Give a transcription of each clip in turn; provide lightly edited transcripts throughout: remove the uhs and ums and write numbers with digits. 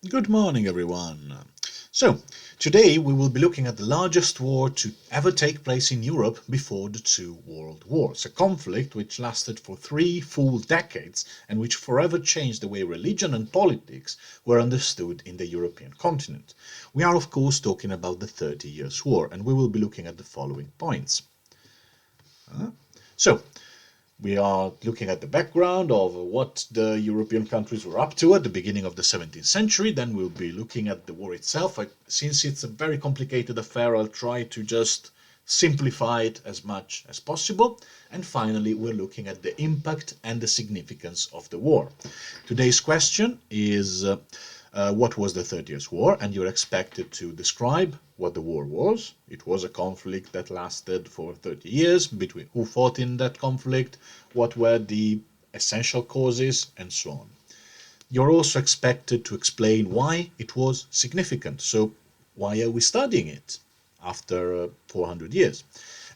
Good morning, everyone. So, today we will be looking at the largest war to ever take place in Europe before the two world wars, a conflict which lasted for 3 full decades and which forever changed the way religion and politics were understood in the European continent. We are, of course, talking about the 30 Years' War, and we will be looking at the following points. So, we are looking at the background of what the European countries were up to at the beginning of the 17th century. Then we'll be looking at the war itself. Since it's a very complicated affair, I'll try to just simplify it as much as possible. And finally, we're looking at the impact and the significance of the war. Today's question is what was the 30 Years' War? And you're expected to describe what the war was. It was a conflict that lasted for 30 years, between who fought in that conflict, what were the essential causes, and so on. You're also expected to explain why it was significant. So, why are we studying it after 400 years?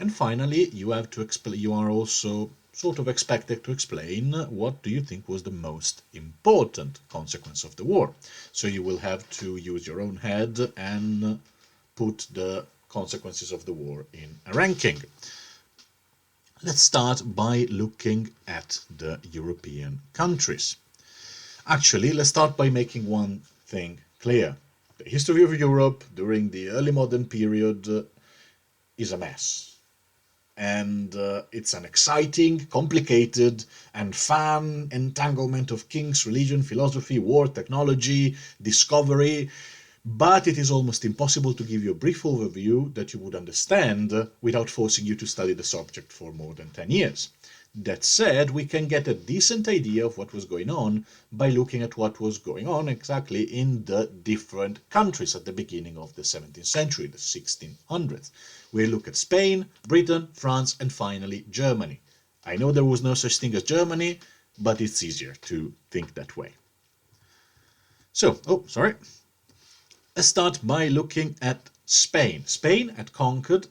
And finally, you are also sort of expected to explain what do you think was the most important consequence of the war. So you will have to use your own head and put the consequences of the war in a ranking. Let's start by looking at the European countries. Actually, let's start by making one thing clear. The history of Europe during the early modern period is a mess. And it's an exciting, complicated, and fun entanglement of kings, religion, philosophy, war, technology, discovery. But it is almost impossible to give you a brief overview that you would understand without forcing you to study the subject for more than 10 years. That said, we can get a decent idea of what was going on by looking at what was going on exactly in the different countries at the beginning of the 17th century, the 1600s. We look at Spain, Britain, France, and finally Germany. I know there was no such thing as Germany, but it's easier to think that way. So, let's start by looking at Spain. Spain had conquered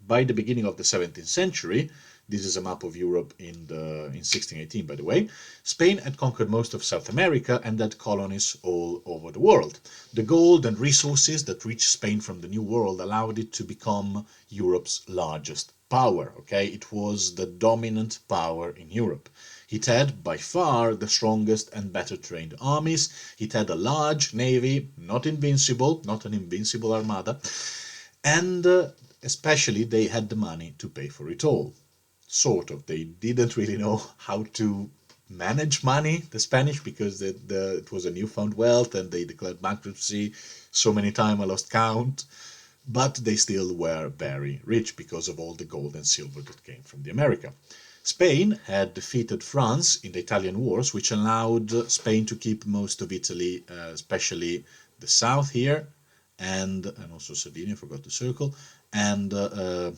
by the beginning of the 17th century. This is a map of Europe in 1618, by the way. Spain had conquered most of South America and had colonies all over the world. The gold and resources that reached Spain from the New World allowed it to become Europe's largest power. Okay, it was the dominant power in Europe. It had by far the strongest and better trained armies. It had a large navy, not invincible, not an invincible armada, and especially they had the money to pay for it all. Sort of. They didn't really know how to manage money, the Spanish, because it was a newfound wealth and they declared bankruptcy so many times I lost count. But they still were very rich because of all the gold and silver that came from the America. Spain had defeated France in the Italian wars, which allowed Spain to keep most of Italy, especially the south here, and also Sardinia, forgot to circle, and the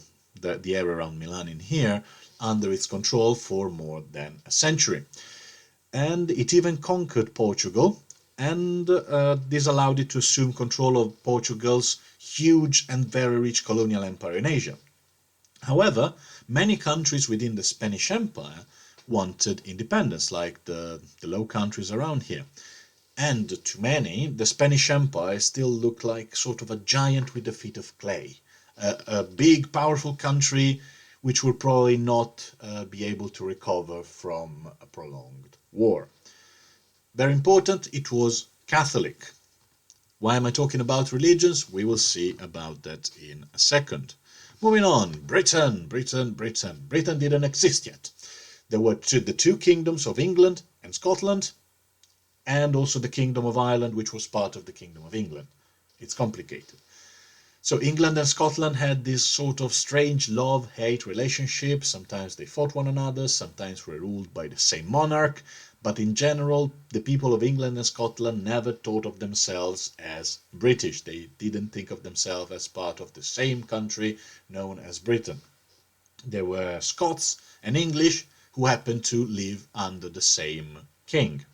area around Milan in here, under its control for more than a century. And it even conquered Portugal, and this allowed it to assume control of Portugal's huge and very rich colonial empire in Asia. However, many countries within the Spanish Empire wanted independence, like the Low Countries around here. And to many, the Spanish Empire still looked like sort of a giant with the feet of clay. A big, powerful country which will probably not be able to recover from a prolonged war. Very important, it was Catholic. Why am I talking about religions? We will see about that in a second. Moving on, Britain. Britain didn't exist yet. There were the two kingdoms of England and Scotland, and also the Kingdom of Ireland, which was part of the Kingdom of England. It's complicated. So England and Scotland had this sort of strange love-hate relationship. Sometimes they fought one another, sometimes were ruled by the same monarch. But in general, the people of England and Scotland never thought of themselves as British. They didn't think of themselves as part of the same country known as Britain. There were Scots and English who happened to live under the same king.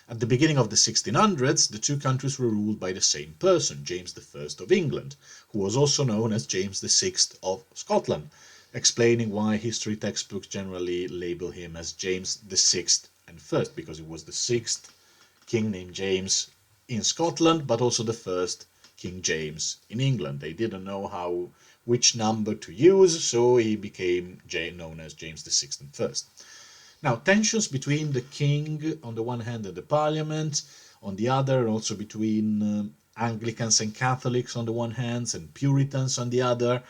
At the beginning of the 1600s, the two countries were ruled by the same person, James I of England, who was also known as James VI of Scotland, explaining why history textbooks generally label him as James VI and first, because he was the sixth king named James in Scotland, but also the first King James in England. They didn't know which number to use, so he became known as James VI and First. Now, tensions between the king on the one hand and the parliament on the other, and also between Anglicans and Catholics on the one hand and Puritans on the other,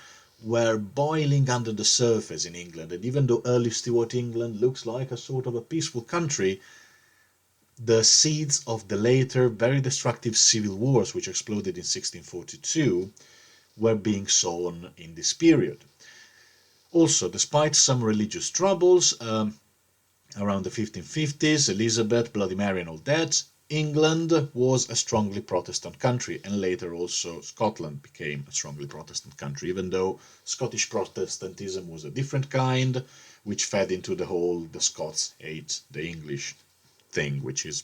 were boiling under the surface in England. And even though early Stuart England looks like a sort of a peaceful country, the seeds of the later very destructive civil wars, which exploded in 1642, were being sown in this period. Also, despite some religious troubles, around the 1550s, Elizabeth, Bloody Mary and all that, England was a strongly Protestant country, and later also Scotland became a strongly Protestant country, even though Scottish Protestantism was a different kind, which fed into the whole "the Scots hate the English" thing, which is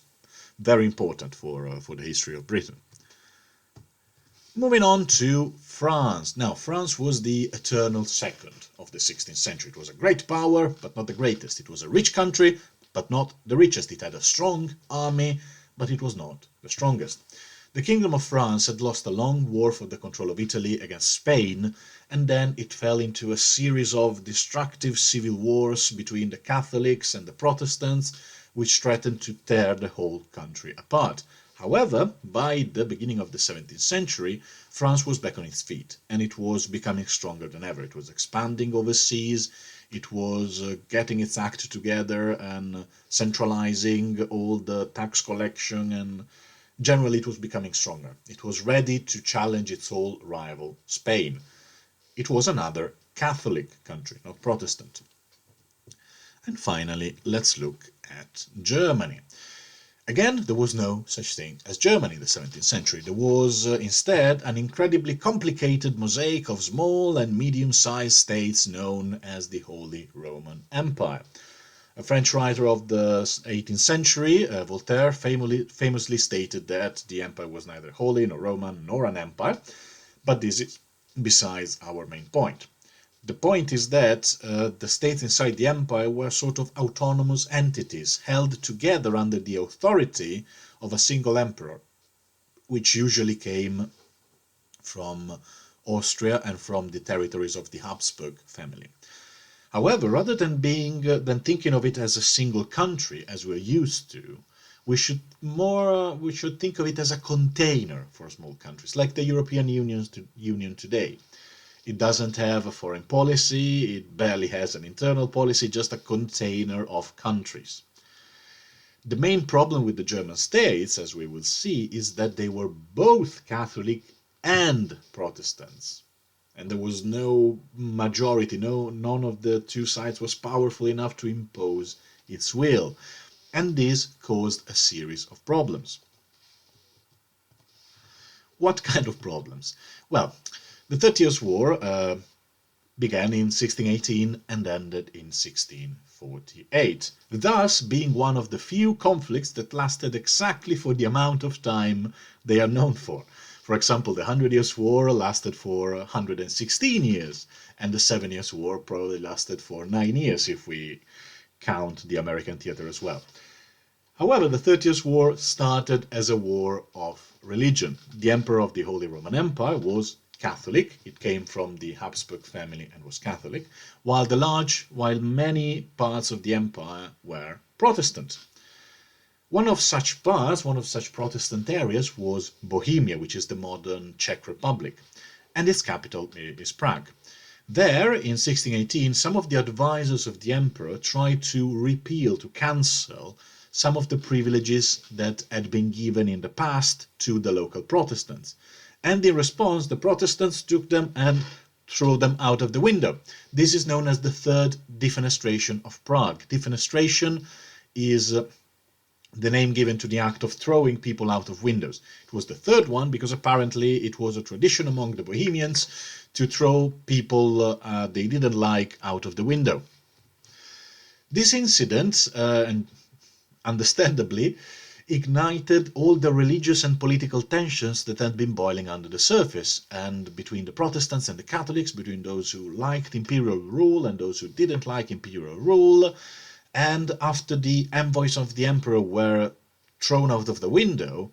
very important for the history of Britain. Moving on to France. Now, France was the eternal second of the 16th century. It was a great power, but not the greatest. It was a rich country, but not the richest. It had a strong army, but it was not the strongest. The Kingdom of France had lost a long war for the control of Italy against Spain, and then it fell into a series of destructive civil wars between the Catholics and the Protestants, which threatened to tear the whole country apart. However, by the beginning of the 17th century, France was back on its feet, and it was becoming stronger than ever. It was expanding overseas, it was getting its act together and centralizing all the tax collection, and generally it was becoming stronger. It was ready to challenge its old rival, Spain. It was another Catholic country, not Protestant. And finally, let's look at Germany. Again, there was no such thing as Germany in the 17th century. There was instead an incredibly complicated mosaic of small and medium-sized states known as the Holy Roman Empire. A French writer of the 18th century, Voltaire, famously stated that the empire was neither holy nor Roman nor an empire, but this is besides our main point. The point is that the states inside the empire were sort of autonomous entities held together under the authority of a single emperor, which usually came from Austria and from the territories of the Habsburg family. However, rather than thinking of it as a single country as we're used to, we should think of it as a container for small countries, like the European Union today. It doesn't have a foreign policy, it barely has an internal policy, just a container of countries. The main problem with the German states, as we will see, is that they were both Catholic and Protestants. And there was no majority, none of the two sides was powerful enough to impose its will. And this caused a series of problems. What kind of problems? Well, the 30 Years' War began in 1618 and ended in 1648, thus being one of the few conflicts that lasted exactly for the amount of time they are known for. For example, the 100 Years' War lasted for 116 years, and the 7 Years' War probably lasted for 9 years if we count the American theater as well. However, the 30 Years' War started as a war of religion. The emperor of the Holy Roman Empire was Catholic. It came from the Habsburg family and was Catholic, while many parts of the empire were Protestant. One of such Protestant areas was Bohemia, which is the modern Czech Republic, and its capital is Prague. There, in 1618, some of the advisors of the emperor tried to cancel some of the privileges that had been given in the past to the local Protestants. And in response, the Protestants took them and threw them out of the window. This is known as the Third Defenestration of Prague. Defenestration is the name given to the act of throwing people out of windows. It was the third one because apparently it was a tradition among the Bohemians to throw people they didn't like out of the window. This incident, and understandably, ignited all the religious and political tensions that had been boiling under the surface, and between the Protestants and the Catholics, between those who liked imperial rule and those who didn't like imperial rule. And after the envoys of the emperor were thrown out of the window,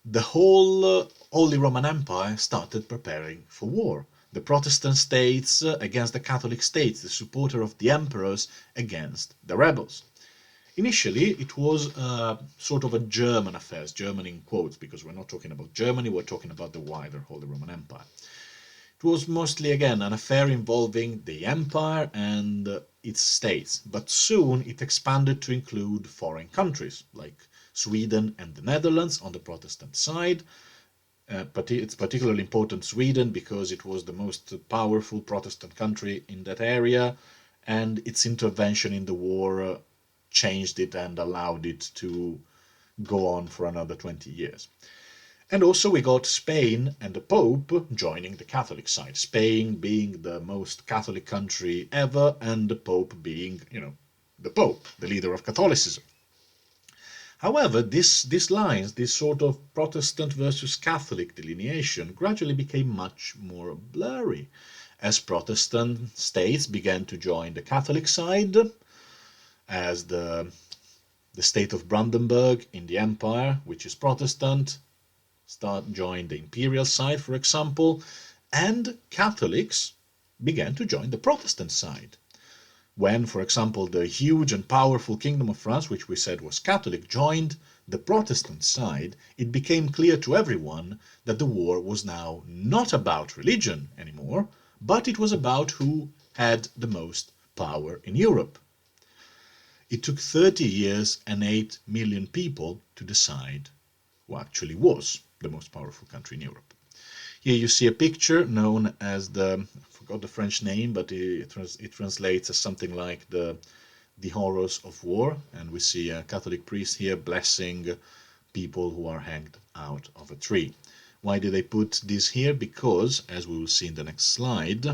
the whole Holy Roman Empire started preparing for war. The Protestant states against the Catholic states, the supporter of the emperors against the rebels. Initially, it was sort of a German affair, German in quotes, because we're not talking about Germany, we're talking about the wider Holy Roman Empire. It was mostly, again, an affair involving the empire and its states, but soon it expanded to include foreign countries, like Sweden and the Netherlands on the Protestant side. It's particularly important Sweden because it was the most powerful Protestant country in that area, and its intervention in the war changed it and allowed it to go on for another 20 years. And also we got Spain and the Pope joining the Catholic side. Spain being the most Catholic country ever, and the Pope being, the Pope, the leader of Catholicism. However, these lines, this sort of Protestant versus Catholic delineation, gradually became much more blurry as Protestant states began to join the Catholic side, as the state of Brandenburg in the empire, which is Protestant, joined the imperial side, for example, and Catholics began to join the Protestant side. When, for example, the huge and powerful Kingdom of France, which we said was Catholic, joined the Protestant side, it became clear to everyone that the war was now not about religion anymore, but it was about who had the most power in Europe. It took 30 years and 8 million people to decide who actually was the most powerful country in Europe. Here you see a picture known as I forgot the French name, but it translates as something like the horrors of war, and we see a Catholic priest here blessing people who are hanged out of a tree. Why did they put this here? Because, as we will see in the next slide,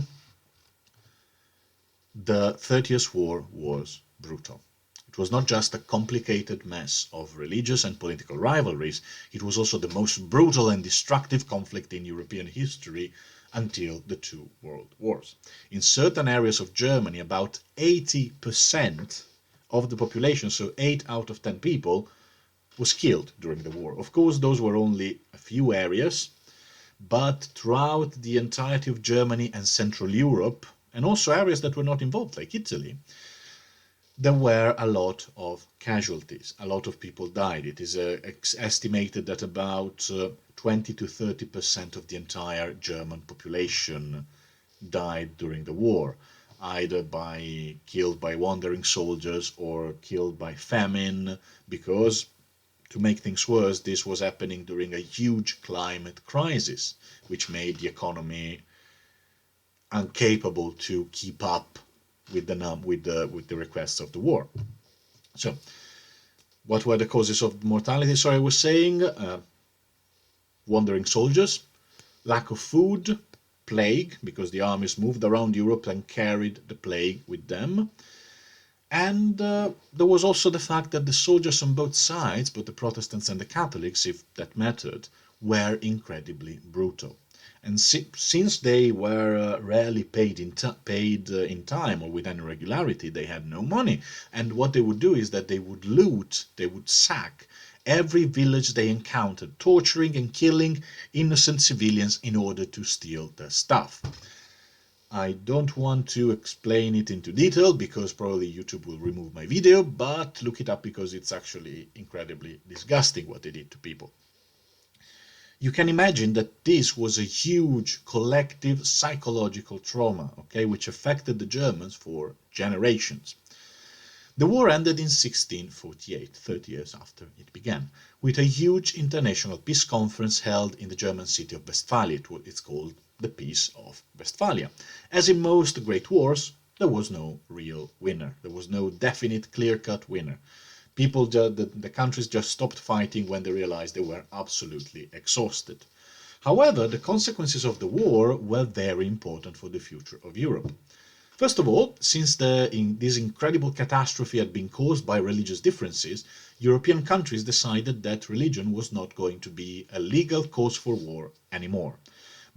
the 30 Years' War was brutal. It was not just a complicated mess of religious and political rivalries, it was also the most brutal and destructive conflict in European history until the two world wars. In certain areas of Germany, about 80% of the population, so 8 out of 10 people, was killed during the war. Of course, those were only a few areas, but throughout the entirety of Germany and Central Europe, and also areas that were not involved, like Italy, there were a lot of casualties. A lot of people died. It is estimated that about 20 to 30% of the entire German population died during the war, either killed by wandering soldiers or killed by famine, because, to make things worse, this was happening during a huge climate crisis, which made the economy incapable to keep up with the requests of the war. So, what were the causes of mortality? Sorry, I was saying wandering soldiers, lack of food, plague, because the armies moved around Europe and carried the plague with them. And there was also the fact that the soldiers on both sides, both the Protestants and the Catholics, if that mattered, were incredibly brutal. And since they were rarely paid in time or with any regularity, they had no money. And what they would do is that they would loot, they would sack every village they encountered, torturing and killing innocent civilians in order to steal their stuff. I don't want to explain it into detail because probably YouTube will remove my video, but look it up because it's actually incredibly disgusting what they did to people. You can imagine that this was a huge collective psychological trauma, okay, which affected the Germans for generations. The war ended in 1648, 30 years after it began, with a huge international peace conference held in the German city of Westphalia. It's called the Peace of Westphalia. As in most great wars, there was no real winner. There was no definite, clear-cut winner. The countries just stopped fighting when they realized they were absolutely exhausted. However, the consequences of the war were very important for the future of Europe. First of all, since this incredible catastrophe had been caused by religious differences, European countries decided that religion was not going to be a legal cause for war anymore.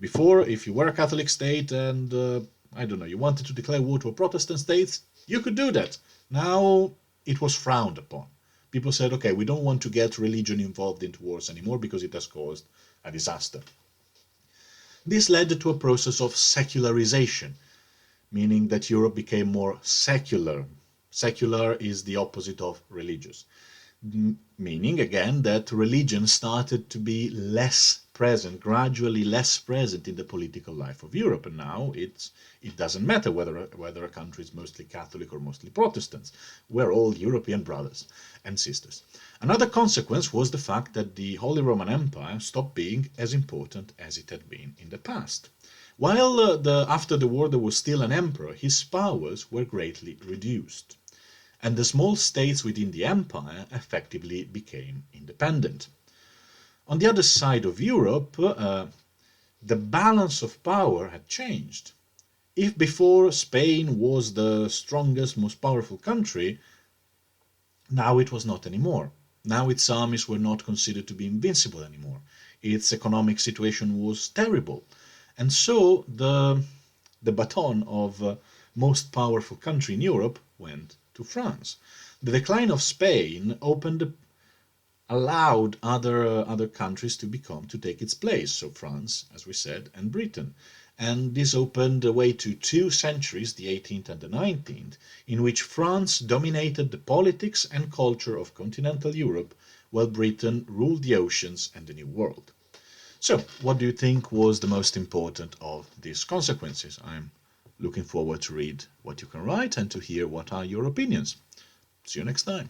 Before, if you were a Catholic state and, you wanted to declare war to a Protestant state, you could do that. Now, it was frowned upon. People said, okay, we don't want to get religion involved into wars anymore because it has caused a disaster. This led to a process of secularization, meaning that Europe became more secular. Secular is the opposite of religious, meaning again that religion started to be less present, gradually less present in the political life of Europe. And now it doesn't matter whether a country is mostly Catholic or mostly Protestants. We're all European brothers and sisters. Another consequence was the fact that the Holy Roman Empire stopped being as important as it had been in the past. While after the war there was still an emperor, his powers were greatly reduced, and the small states within the empire effectively became independent. On the other side of Europe, the balance of power had changed. If before Spain was the strongest, most powerful country, now it was not anymore. Now its armies were not considered to be invincible anymore. Its economic situation was terrible. And so the baton of most powerful country in Europe went to France. The decline of Spain allowed other countries to take its place. So France, as we said, and Britain. And this opened the way to 2 centuries, the 18th and the 19th, in which France dominated the politics and culture of continental Europe, while Britain ruled the oceans and the New World. So, what do you think was the most important of these consequences? I'm looking forward to read what you can write and to hear what are your opinions. See you next time.